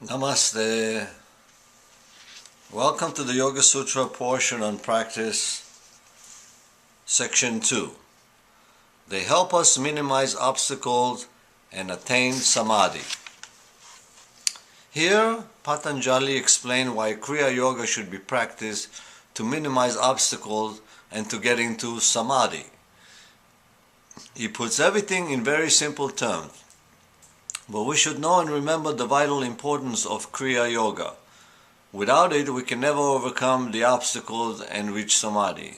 Namaste. Welcome to the Yoga Sutra portion on practice, section 2. They help us minimize obstacles and attain samadhi. Here, Patanjali explained why Kriya Yoga should be practiced to minimize obstacles and to get into samadhi. He puts everything in very simple terms. But we should know and remember the vital importance of Kriya Yoga. Without it, we can never overcome the obstacles and reach samadhi.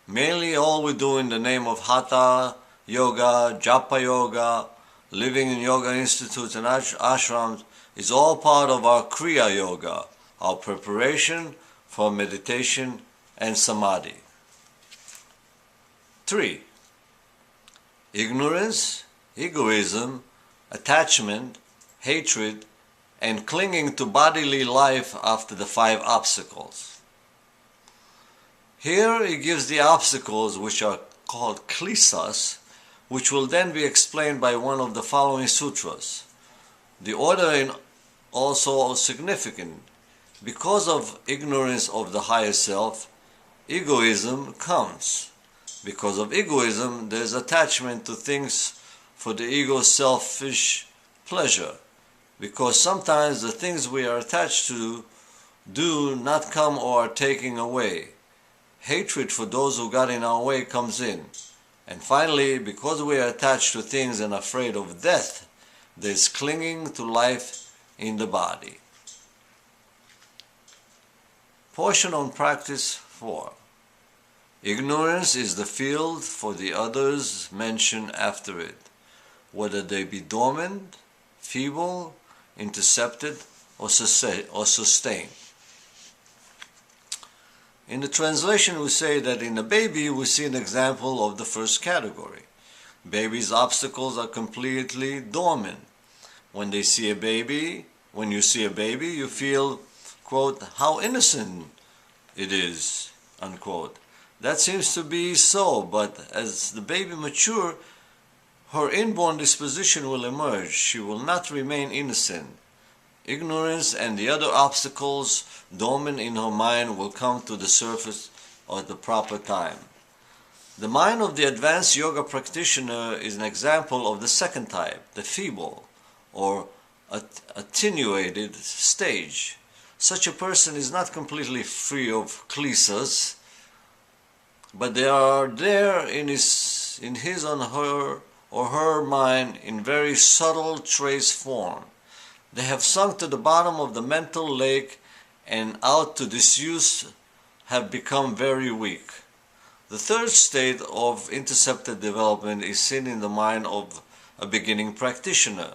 Mainly all we do in the name of Hatha Yoga, Japa Yoga, living in yoga institutes and ashrams is all part of our Kriya Yoga, our preparation for meditation and samadhi. 3. Ignorance, egoism, attachment, hatred, and clinging to bodily life after the 5 obstacles. Here he gives the obstacles which are called klishas, which will then be explained by one of the following sutras. The order is also significant. Because of ignorance of the higher self, egoism comes. Because of egoism, there is attachment to things for the ego's selfish pleasure, because sometimes the things we are attached to do not come or are taken away. Hatred for those who got in our way comes in. And finally, because we are attached to things and afraid of death, there is clinging to life in the body. Portion on practice 4. Ignorance is the field for the others mentioned after it, whether they be dormant, feeble, intercepted, or sustained. In the translation we say that in a baby we see an example of the first category. Babies' obstacles are completely dormant. When you see a baby, you feel, quote, how innocent it is, unquote. That seems to be so, but as the baby matures, her inborn disposition will emerge. She will not remain innocent. Ignorance and the other obstacles dormant in her mind will come to the surface at the proper time. The mind of the advanced yoga practitioner is an example of the second type, the feeble or attenuated stage. Such a person is not completely free of klishas, but they are there in his or her mind in very subtle trace form. They have sunk to the bottom of the mental lake and out to disuse have become very weak. The third state of intercepted development is seen in the mind of a beginning practitioner.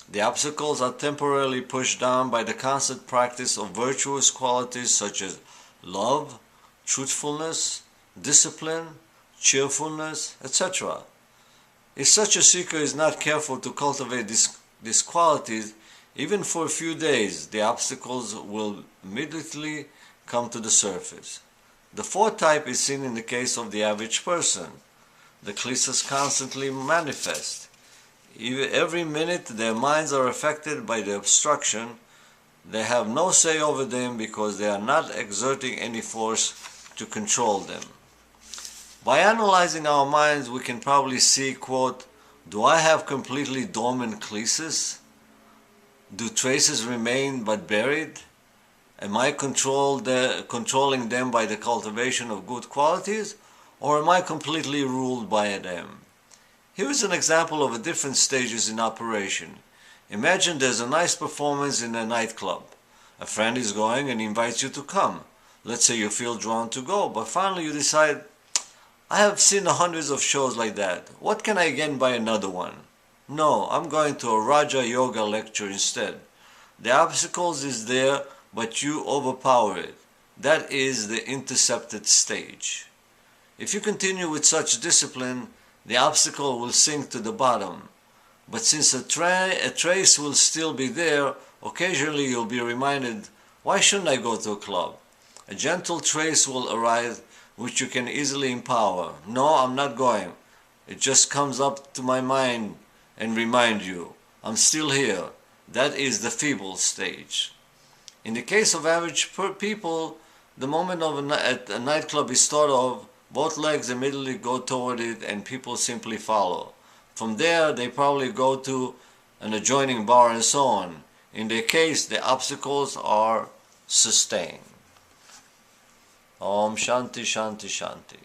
The obstacles are temporarily pushed down by the constant practice of virtuous qualities such as love, truthfulness, discipline, cheerfulness, etc. If such a seeker is not careful to cultivate these qualities, even for a few days, the obstacles will immediately come to the surface. The fourth type is seen in the case of the average person. The klishas constantly manifest. Every minute their minds are affected by the obstruction. They have no say over them because they are not exerting any force to control them. By analyzing our minds, we can probably see, quote, do I have completely dormant klishas? Do traces remain but buried? Am I controlling them by the cultivation of good qualities, or am I completely ruled by them? Here is an example of the different stages in operation. Imagine there's a nice performance in a nightclub. A friend is going and invites you to come. Let's say you feel drawn to go, but finally you decide, I have seen hundreds of shows like that. What can I gain by another one? No, I'm going to a Raja Yoga lecture instead. The obstacles is there, but you overpower it. That is the intercepted stage. If you continue with such discipline, the obstacle will sink to the bottom. But since a trace will still be there, occasionally you'll be reminded, why shouldn't I go to a club? A gentle trace will arise which you can easily empower. No, I'm not going. It just comes up to my mind and remind you, I'm still here. that is the feeble stage. In the case of average people, the moment of a nightclub is thought of, both legs immediately go toward it and people simply follow. From there, they probably go to an adjoining bar and so on. In their case, the obstacles are sustained. Om Shanti Shanti Shanti.